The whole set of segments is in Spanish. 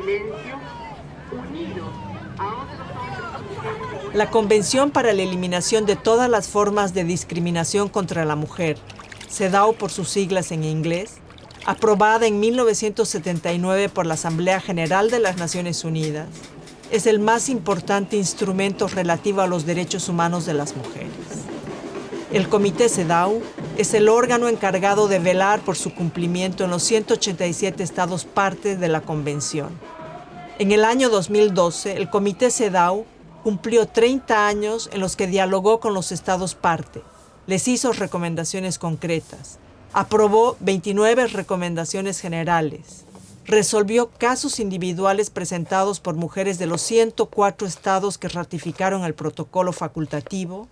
silencio, unidos a otros hombres. La Convención para la Eliminación de todas las formas de discriminación contra la mujer, CEDAW por sus siglas en inglés, aprobada en 1979 por la Asamblea General de las Naciones Unidas, es el más importante instrumento relativo a los derechos humanos de las mujeres. El Comité CEDAW es el órgano encargado de velar por su cumplimiento en los 187 estados parte de la Convención. En el año 2012, el Comité CEDAW cumplió 30 años en los que dialogó con los estados parte, les hizo recomendaciones concretas, aprobó 29 recomendaciones generales, resolvió casos individuales presentados por mujeres de los 104 estados que ratificaron el protocolo facultativo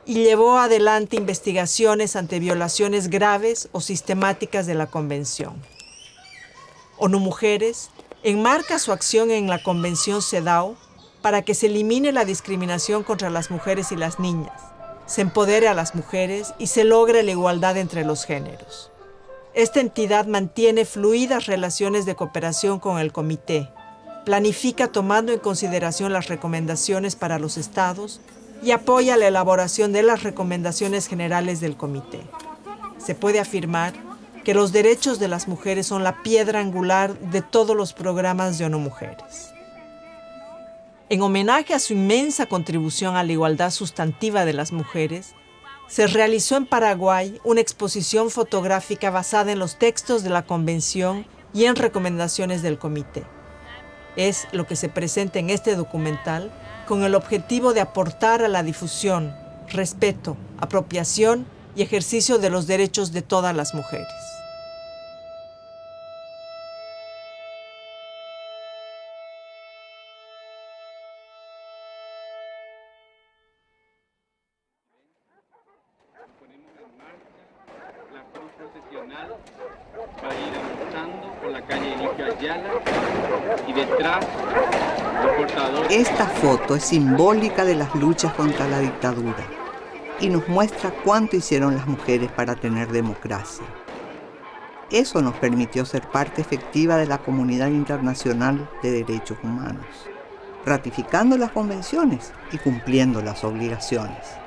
y llevó adelante investigaciones ante violaciones graves o sistemáticas de la Convención. ONU Mujeres enmarca su acción en la Convención CEDAW para que se elimine la discriminación contra las mujeres y las niñas, se empodere a las mujeres y se logre la igualdad entre los géneros. Esta entidad mantiene fluidas relaciones de cooperación con el Comité, planifica tomando en consideración las recomendaciones para los estados y apoya la elaboración de las recomendaciones generales del Comité. Se puede afirmar que los derechos de las mujeres son la piedra angular de todos los programas de ONU Mujeres. En homenaje a su inmensa contribución a la igualdad sustantiva de las mujeres, se realizó en Paraguay una exposición fotográfica basada en los textos de la Convención y en recomendaciones del Comité. Es lo que se presenta en este documental con el objetivo de aportar a la difusión, respeto, apropiación y ejercicio de los derechos de todas las mujeres. La cruz procesional va a ir avanzando por la calle Inicio Ayala y detrás los portadores. Esta foto es simbólica de las luchas contra la dictadura y nos muestra cuánto hicieron las mujeres para tener democracia. Eso nos permitió ser parte efectiva de la comunidad internacional de derechos humanos, ratificando las convenciones y cumpliendo las obligaciones.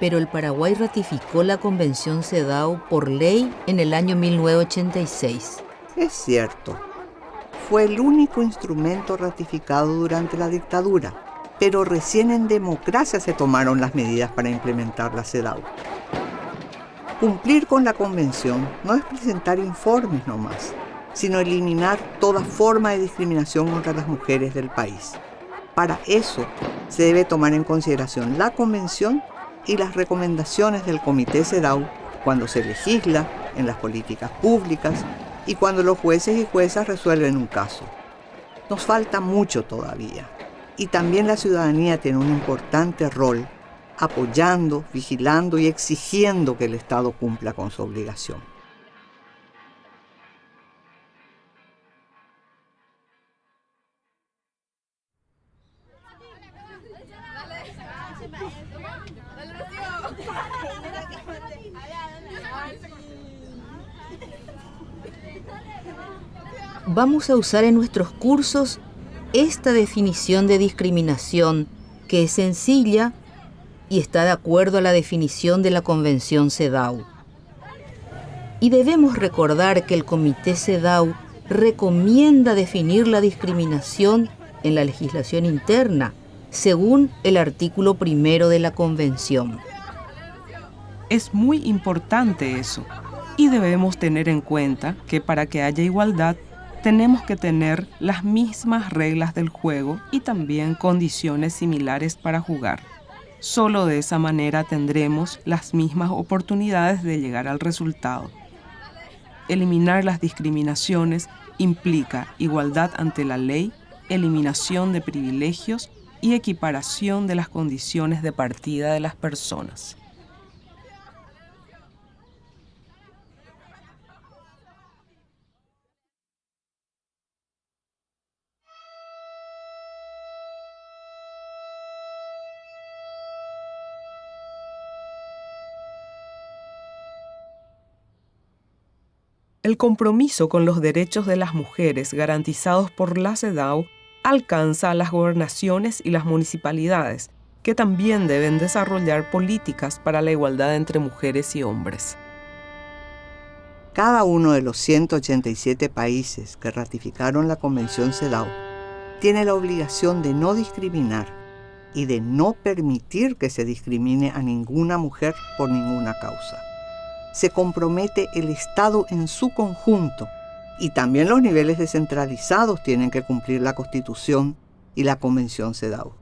Pero el Paraguay ratificó la Convención CEDAW por ley en el año 1986. Es cierto, fue el único instrumento ratificado durante la dictadura, pero recién en democracia se tomaron las medidas para implementar la CEDAW. Cumplir con la Convención no es presentar informes nomás, sino eliminar toda forma de discriminación contra las mujeres del país. Para eso se debe tomar en consideración la Convención y las recomendaciones del Comité CEDAW cuando se legisla, en las políticas públicas y cuando los jueces y juezas resuelven un caso. Nos falta mucho todavía y también la ciudadanía tiene un importante rol apoyando, vigilando y exigiendo que el Estado cumpla con su obligación. Vamos a usar en nuestros cursos esta definición de discriminación, que es sencilla y está de acuerdo a la definición de la Convención CEDAW. Y debemos recordar que el Comité CEDAW recomienda definir la discriminación en la legislación interna, según el artículo 1 de la Convención. Es muy importante eso, y debemos tener en cuenta que para que haya igualdad, tenemos que tener las mismas reglas del juego y también condiciones similares para jugar. Solo de esa manera tendremos las mismas oportunidades de llegar al resultado. Eliminar las discriminaciones implica igualdad ante la ley, eliminación de privilegios y equiparación de las condiciones de partida de las personas. el compromiso con los derechos de las mujeres garantizados por la CEDAW alcanza a las gobernaciones y las municipalidades, que también deben desarrollar políticas para la igualdad entre mujeres y hombres. Cada uno de los 187 países que ratificaron la Convención CEDAW tiene la obligación de no discriminar y de no permitir que se discrimine a ninguna mujer por ninguna causa. Se compromete el Estado en su conjunto y también los niveles descentralizados tienen que cumplir la Constitución y la Convención CEDAW.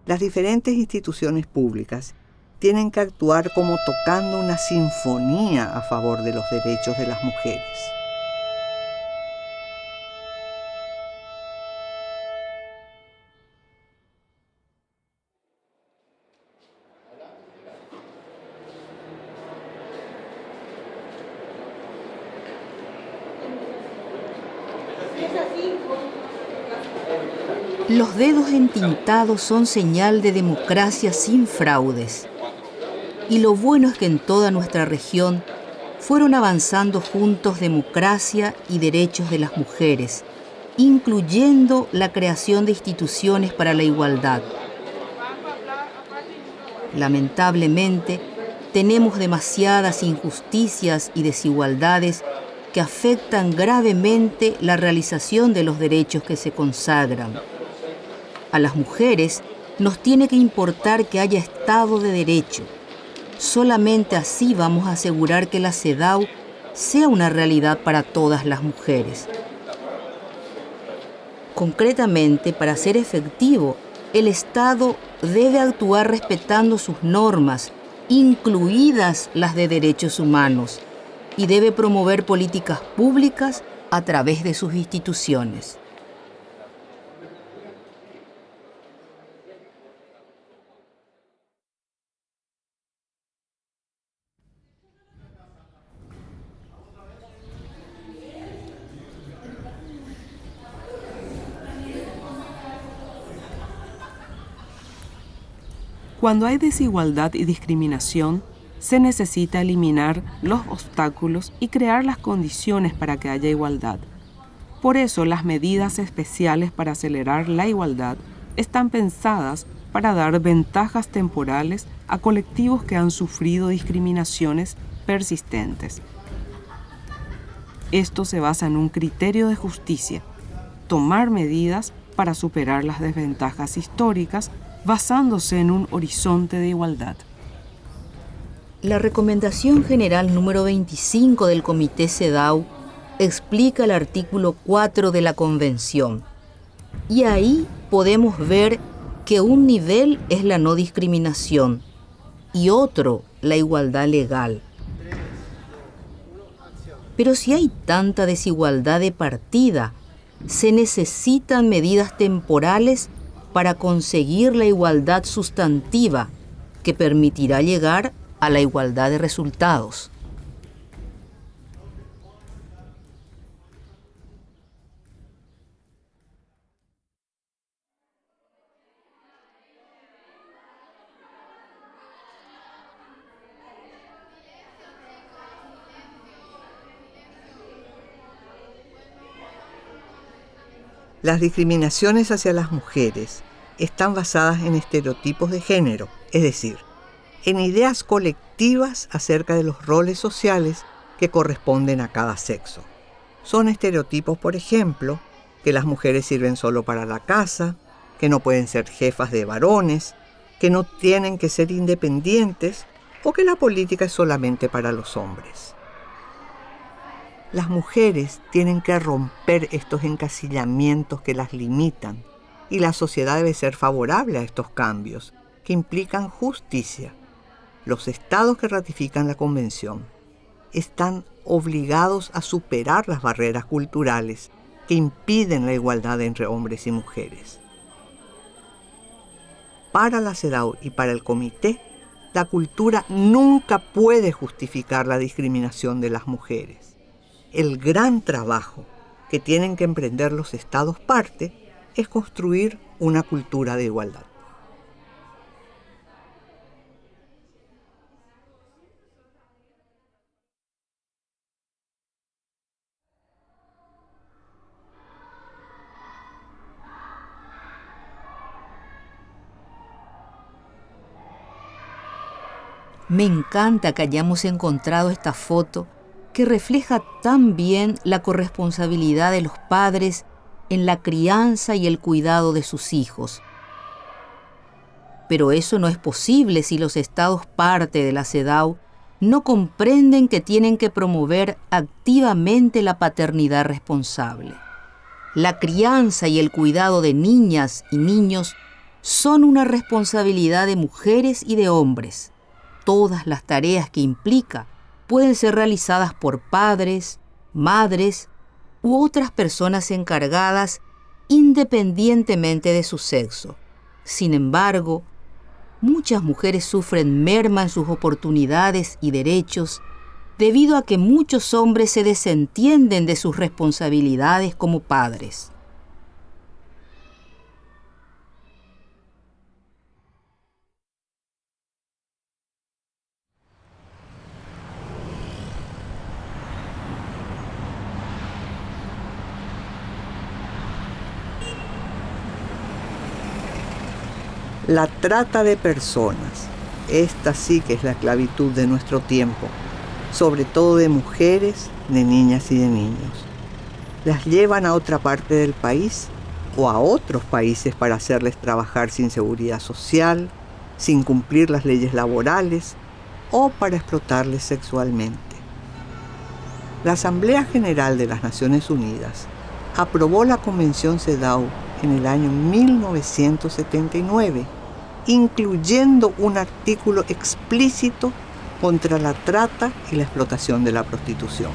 Las diferentes instituciones públicas tienen que actuar como tocando una sinfonía a favor de los derechos de las mujeres. Los dedos entintados son señal de democracia sin fraudes. Y lo bueno es que en toda nuestra región fueron avanzando juntos democracia y derechos de las mujeres, incluyendo la creación de instituciones para la igualdad. Lamentablemente, tenemos demasiadas injusticias y desigualdades que afectan gravemente la realización de los derechos que se consagran. A las mujeres nos tiene que importar que haya Estado de Derecho. Solamente así vamos a asegurar que la CEDAW sea una realidad para todas las mujeres. Concretamente, para ser efectivo, el Estado debe actuar respetando sus normas, incluidas las de derechos humanos, y debe promover políticas públicas a través de sus instituciones. Cuando hay desigualdad y discriminación, se necesita eliminar los obstáculos y crear las condiciones para que haya igualdad. Por eso, las medidas especiales para acelerar la igualdad están pensadas para dar ventajas temporales a colectivos que han sufrido discriminaciones persistentes. Esto se basa en un criterio de justicia, tomar medidas para superar las desventajas históricas basándose en un horizonte de igualdad. La Recomendación General número 25 del Comité CEDAW explica el artículo 4 de la Convención. Y ahí podemos ver que un nivel es la no discriminación y otro la igualdad legal. Pero si hay tanta desigualdad de partida, se necesitan medidas temporales para conseguir la igualdad sustantiva que permitirá llegar a la igualdad de resultados. Las discriminaciones hacia las mujeres están basadas en estereotipos de género, es decir, en ideas colectivas acerca de los roles sociales que corresponden a cada sexo. Son estereotipos, por ejemplo, que las mujeres sirven solo para la casa, que no pueden ser jefas de varones, que no tienen que ser independientes o que la política es solamente para los hombres. Las mujeres tienen que romper estos encasillamientos que las limitan y la sociedad debe ser favorable a estos cambios que implican justicia. Los estados que ratifican la Convención están obligados a superar las barreras culturales que impiden la igualdad entre hombres y mujeres. Para la CEDAW y para el Comité, la cultura nunca puede justificar la discriminación de las mujeres. El gran trabajo que tienen que emprender los estados parte es construir una cultura de igualdad. Me encanta que hayamos encontrado esta foto que refleja tan bien la corresponsabilidad de los padres en la crianza y el cuidado de sus hijos. Pero eso no es posible si los estados parte de la CEDAW no comprenden que tienen que promover activamente la paternidad responsable. La crianza y el cuidado de niñas y niños son una responsabilidad de mujeres y de hombres. Todas las tareas que implica pueden ser realizadas por padres, madres u otras personas encargadas independientemente de su sexo. Sin embargo, muchas mujeres sufren merma en sus oportunidades y derechos debido a que muchos hombres se desentienden de sus responsabilidades como padres. La trata de personas, esta sí que es la esclavitud de nuestro tiempo, sobre todo de mujeres, de niñas y de niños. Las llevan a otra parte del país o a otros países para hacerles trabajar sin seguridad social, sin cumplir las leyes laborales o para explotarles sexualmente. La Asamblea General de las Naciones Unidas aprobó la Convención CEDAW en el año 1979, incluyendo un artículo explícito contra la trata y la explotación de la prostitución.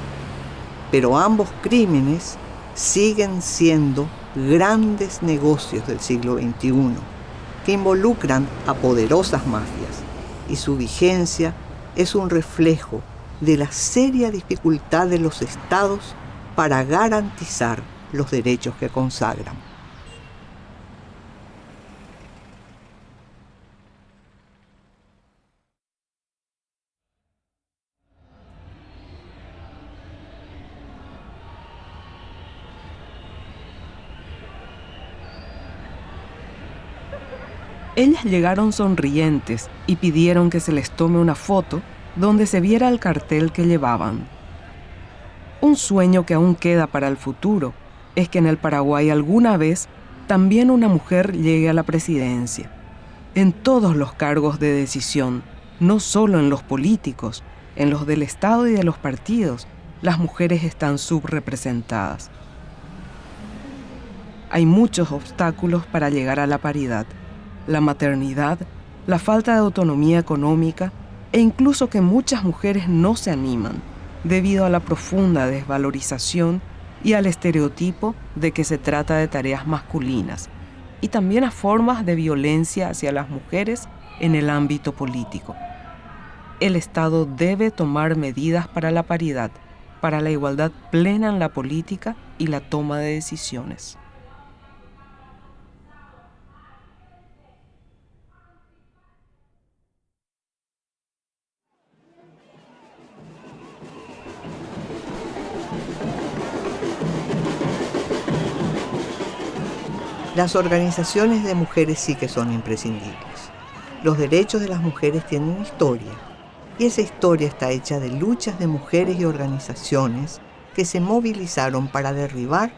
Pero ambos crímenes siguen siendo grandes negocios del siglo XXI que involucran a poderosas mafias, y su vigencia es un reflejo de la seria dificultad de los estados para garantizar los derechos que consagran. Ellas llegaron sonrientes y pidieron que se les tome una foto donde se viera el cartel que llevaban. Un sueño que aún queda para el futuro es que en el Paraguay alguna vez también una mujer llegue a la presidencia. En todos los cargos de decisión, no solo en los políticos, en los del Estado y de los partidos, las mujeres están subrepresentadas. Hay muchos obstáculos para llegar a la paridad. La maternidad, la falta de autonomía económica e incluso que muchas mujeres no se animan debido a la profunda desvalorización y al estereotipo de que se trata de tareas masculinas, y también a formas de violencia hacia las mujeres en el ámbito político. El Estado debe tomar medidas para la paridad, para la igualdad plena en la política y la toma de decisiones. Las organizaciones de mujeres sí que son imprescindibles. Los derechos de las mujeres tienen historia, y esa historia está hecha de luchas de mujeres y organizaciones que se movilizaron para derribar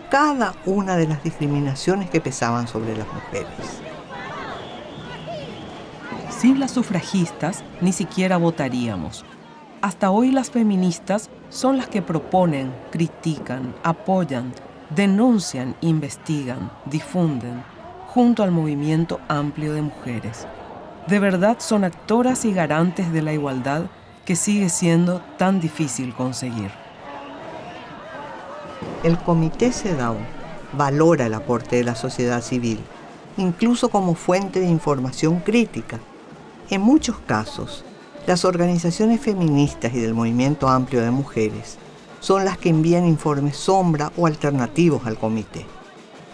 cada una de las discriminaciones que pesaban sobre las mujeres. Sin las sufragistas ni siquiera votaríamos. Hasta hoy las feministas son las que proponen, critican, apoyan, denuncian, investigan, difunden, junto al movimiento amplio de mujeres. De verdad son actoras y garantes de la igualdad que sigue siendo tan difícil conseguir. El Comité CEDAW valora el aporte de la sociedad civil, incluso como fuente de información crítica. En muchos casos, las organizaciones feministas y del movimiento amplio de mujeres son las que envían informes sombra o alternativos al comité,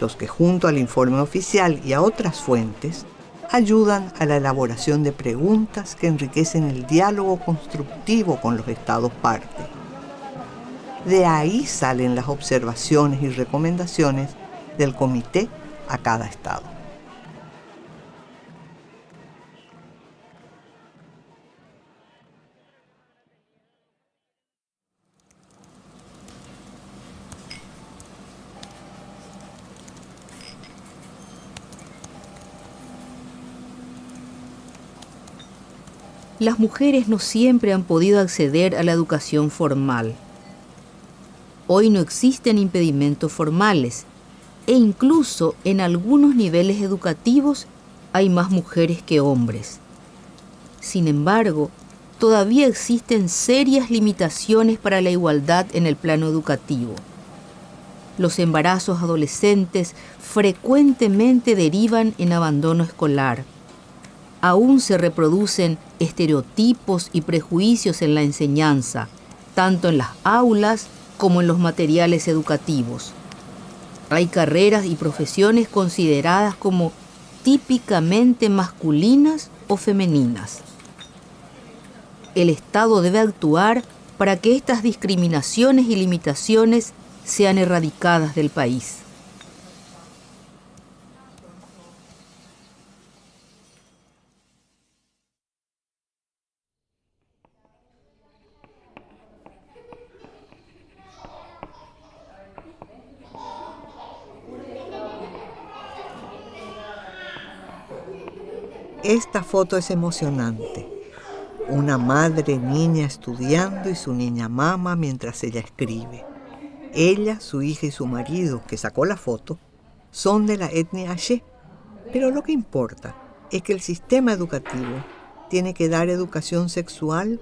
los que junto al informe oficial y a otras fuentes ayudan a la elaboración de preguntas que enriquecen el diálogo constructivo con los estados parte. De ahí salen las observaciones y recomendaciones del comité a cada estado. las mujeres no siempre han podido acceder a la educación formal. Hoy no existen impedimentos formales e incluso en algunos niveles educativos hay más mujeres que hombres. Sin embargo, todavía existen serias limitaciones para la igualdad en el plano educativo. Los embarazos adolescentes frecuentemente derivan en abandono escolar. Aún se reproducen estereotipos y prejuicios en la enseñanza, tanto en las aulas como en los materiales educativos. Hay carreras y profesiones consideradas como típicamente masculinas o femeninas. El Estado debe actuar para que estas discriminaciones y limitaciones sean erradicadas del país. Esta foto es emocionante. Una madre niña estudiando y su niña mama mientras ella escribe. Ella, su hija y su marido, que sacó la foto, son de la etnia Aché. Pero lo que importa es que el sistema educativo tiene que dar educación sexual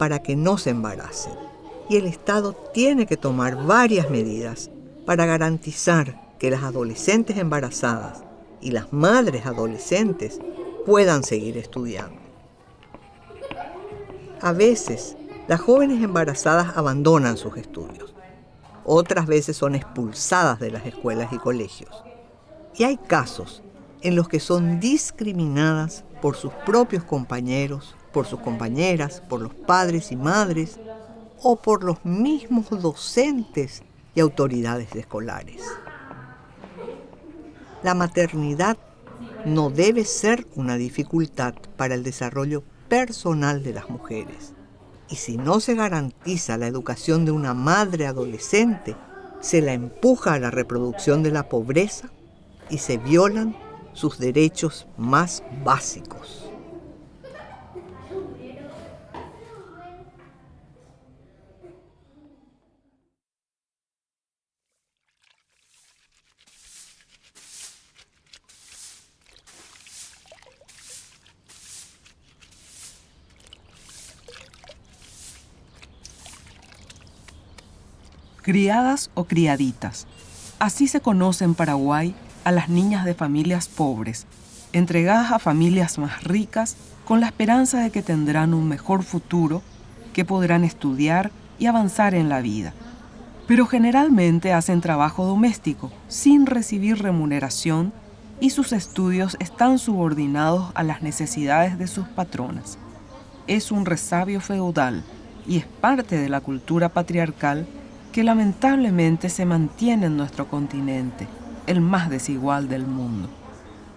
para que no se embaracen. Y el Estado tiene que tomar varias medidas para garantizar que las adolescentes embarazadas y las madres adolescentes puedan seguir estudiando. A veces, las jóvenes embarazadas abandonan sus estudios. Otras veces son expulsadas de las escuelas y colegios. Y hay casos en los que son discriminadas por sus propios compañeros, por sus compañeras, por los padres y madres o por los mismos docentes y autoridades escolares. La maternidad no debe ser una dificultad para el desarrollo personal de las mujeres. Y si no se garantiza la educación de una madre adolescente, se la empuja a la reproducción de la pobreza y se violan sus derechos más básicos. Criadas o criaditas. Así se conoce en Paraguay a las niñas de familias pobres, entregadas a familias más ricas con la esperanza de que tendrán un mejor futuro, que podrán estudiar y avanzar en la vida. Pero generalmente hacen trabajo doméstico sin recibir remuneración y sus estudios están subordinados a las necesidades de sus patronas. Es un resabio feudal y es parte de la cultura patriarcal que lamentablemente se mantiene en nuestro continente, el más desigual del mundo.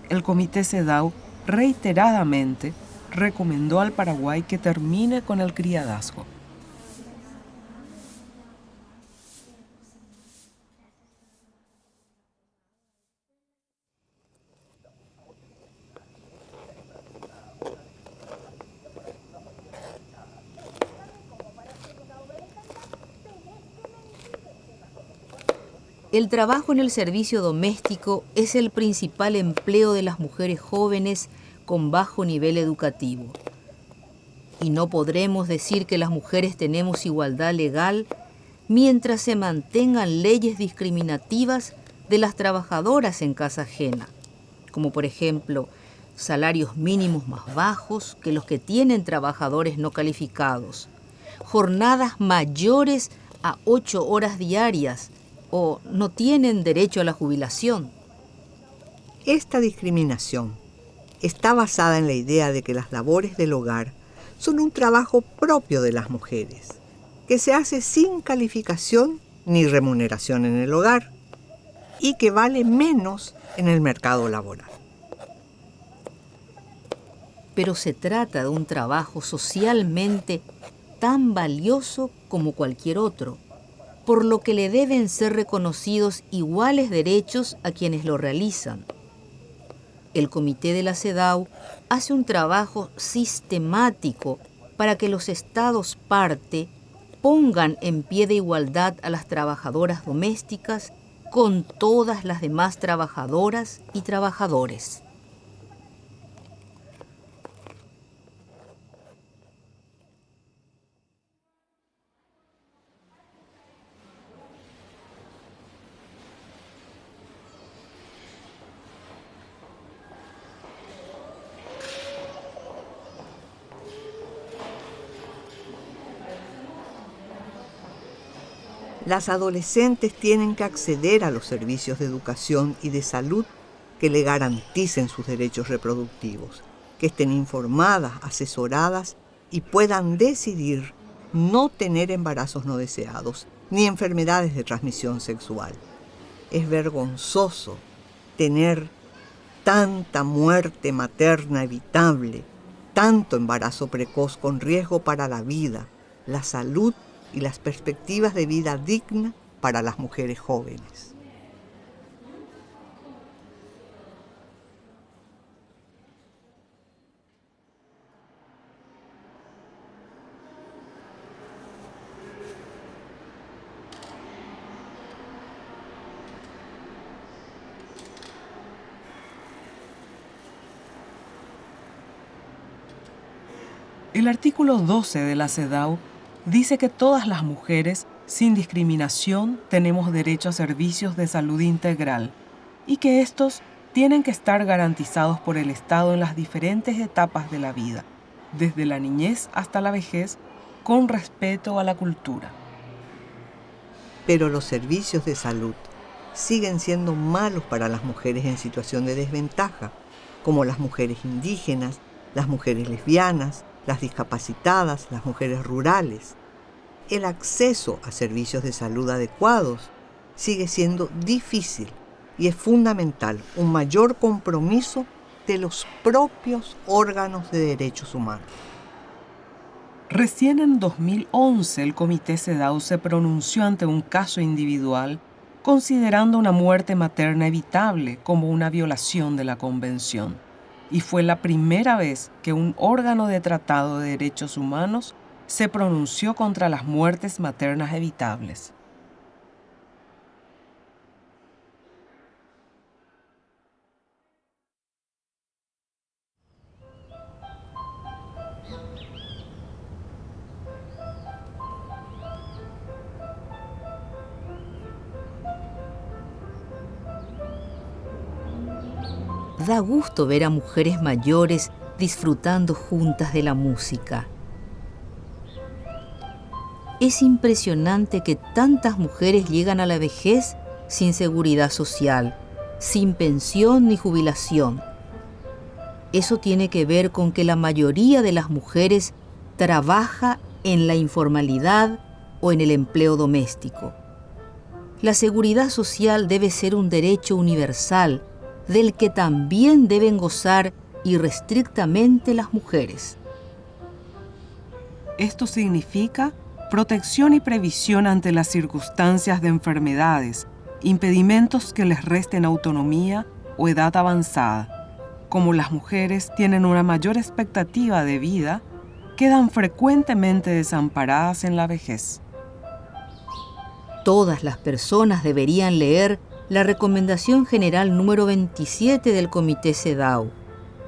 El Comité CEDAW reiteradamente recomendó al Paraguay que termine con el criadazgo. El trabajo en el servicio doméstico es el principal empleo de las mujeres jóvenes con bajo nivel educativo. Y no podremos decir que las mujeres tenemos igualdad legal mientras se mantengan leyes discriminativas de las trabajadoras en casa ajena, como por ejemplo salarios mínimos más bajos que los que tienen trabajadores no calificados, jornadas mayores a 8 horas diarias, o no tienen derecho a la jubilación. Esta discriminación está basada en la idea de que las labores del hogar son un trabajo propio de las mujeres, que se hace sin calificación ni remuneración en el hogar y que vale menos en el mercado laboral. Pero se trata de un trabajo socialmente tan valioso como cualquier otro, por lo que le deben ser reconocidos iguales derechos a quienes lo realizan. el Comité de la CEDAW hace un trabajo sistemático para que los estados parte pongan en pie de igualdad a las trabajadoras domésticas con todas las demás trabajadoras y trabajadores. Las adolescentes tienen que acceder a los servicios de educación y de salud que le garanticen sus derechos reproductivos, que estén informadas, asesoradas y puedan decidir no tener embarazos no deseados ni enfermedades de transmisión sexual. Es vergonzoso tener tanta muerte materna evitable, tanto embarazo precoz con riesgo para la vida, la salud y las perspectivas de vida digna para las mujeres jóvenes. El artículo 12 de la CEDAW dice que todas las mujeres, sin discriminación, tenemos derecho a servicios de salud integral y que estos tienen que estar garantizados por el Estado en las diferentes etapas de la vida, desde la niñez hasta la vejez, con respeto a la cultura. Pero los servicios de salud siguen siendo malos para las mujeres en situación de desventaja, como las mujeres indígenas, las mujeres lesbianas, las discapacitadas, las mujeres rurales. El acceso a servicios de salud adecuados sigue siendo difícil y es fundamental un mayor compromiso de los propios órganos de derechos humanos. Recién en 2011 el Comité CEDAW se pronunció ante un caso individual considerando una muerte materna evitable como una violación de la Convención. Y fue la primera vez que un órgano de tratado de derechos humanos se pronunció contra las muertes maternas evitables. Da gusto ver a mujeres mayores disfrutando juntas de la música. Es impresionante que tantas mujeres llegan a la vejez sin seguridad social, sin pensión ni jubilación. Eso tiene que ver con que la mayoría de las mujeres trabaja en la informalidad o en el empleo doméstico. La seguridad social debe ser un derecho universal del que también deben gozar irrestrictamente las mujeres. Esto significa protección y previsión ante las circunstancias de enfermedades, impedimentos que les resten autonomía o edad avanzada. Como las mujeres tienen una mayor expectativa de vida, quedan frecuentemente desamparadas en la vejez. Todas las personas deberían leer la Recomendación General número 27 del Comité CEDAW,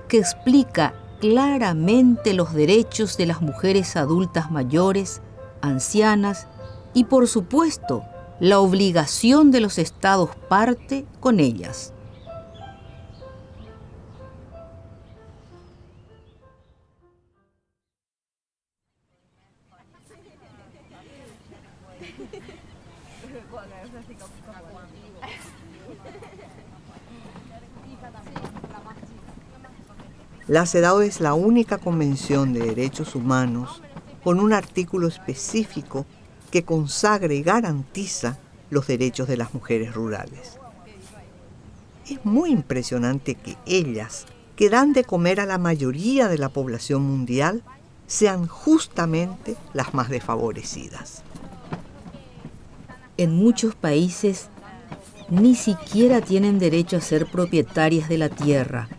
que explica claramente los derechos de las mujeres adultas mayores, ancianas y, por supuesto, la obligación de los estados parte con ellas. La CEDAW es la única convención de derechos humanos con un artículo específico que consagra y garantiza los derechos de las mujeres rurales. Es muy impresionante que ellas, que dan de comer a la mayoría de la población mundial, sean justamente las más desfavorecidas. En muchos países ni siquiera tienen derecho a ser propietarias de la tierra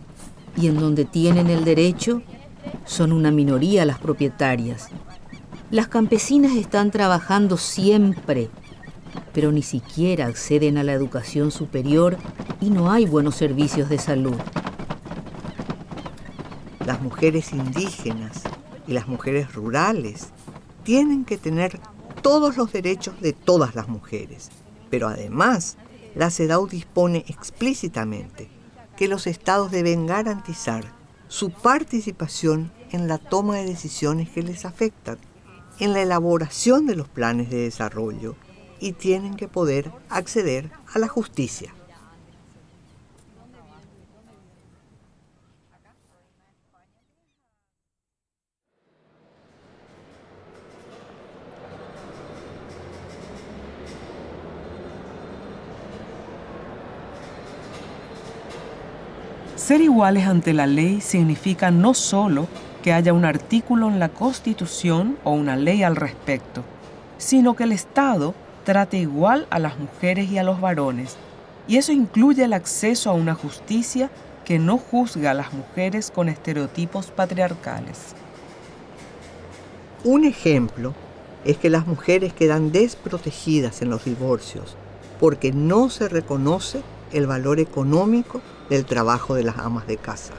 y en donde tienen el derecho, son una minoría las propietarias. Las campesinas están trabajando siempre, pero ni siquiera acceden a la educación superior y no hay buenos servicios de salud. Las mujeres indígenas y las mujeres rurales tienen que tener todos los derechos de todas las mujeres, pero además la CEDAW dispone explícitamente que los estados deben garantizar su participación en la toma de decisiones que les afectan, en la elaboración de los planes de desarrollo, y tienen que poder acceder a la justicia. Ser iguales ante la ley significa no solo que haya un artículo en la Constitución o una ley al respecto, sino que el Estado trate igual a las mujeres y a los varones, y eso incluye el acceso a una justicia que no juzga a las mujeres con estereotipos patriarcales. Un ejemplo es que las mujeres quedan desprotegidas en los divorcios porque no se reconoce el valor económico del trabajo de las amas de casa.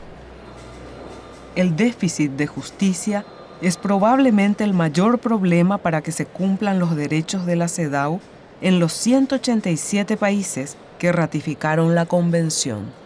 El déficit de justicia es probablemente el mayor problema para que se cumplan los derechos de la CEDAW en los 187 países que ratificaron la Convención.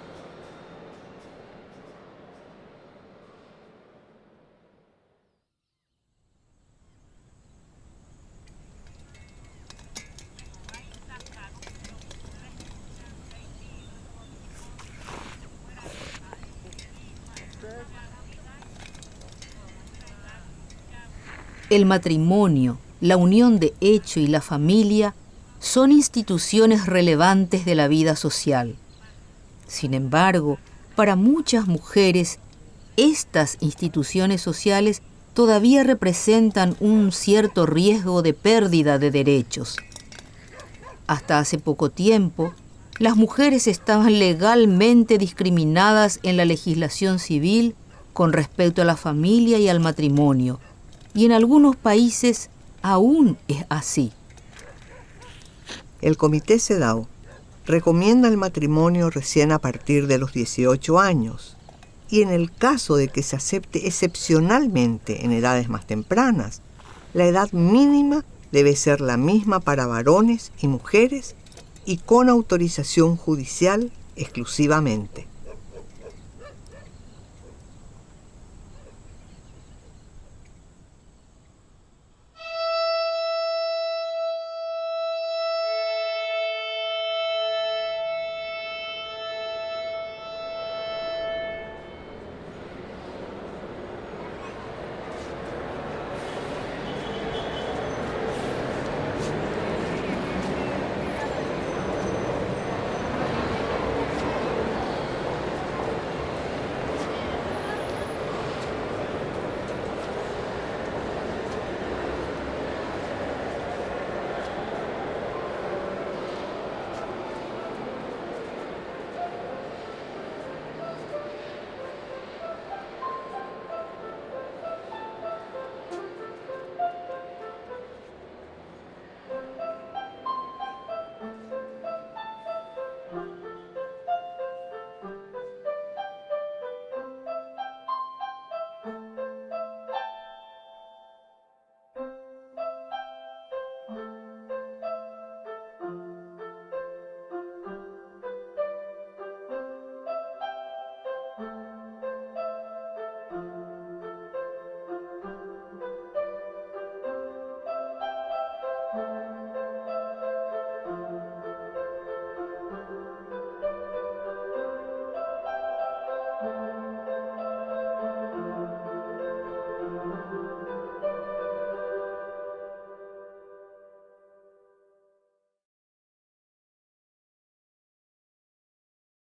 El matrimonio, la unión de hecho y la familia son instituciones relevantes de la vida social. Sin embargo, para muchas mujeres, estas instituciones sociales todavía representan un cierto riesgo de pérdida de derechos. Hasta hace poco tiempo, las mujeres estaban legalmente discriminadas en la legislación civil con respecto a la familia y al matrimonio, y en algunos países aún es así. El Comité CEDAW recomienda el matrimonio recién a partir de los 18 años y en el caso de que se acepte excepcionalmente en edades más tempranas, la edad mínima debe ser la misma para varones y mujeres y con autorización judicial exclusivamente.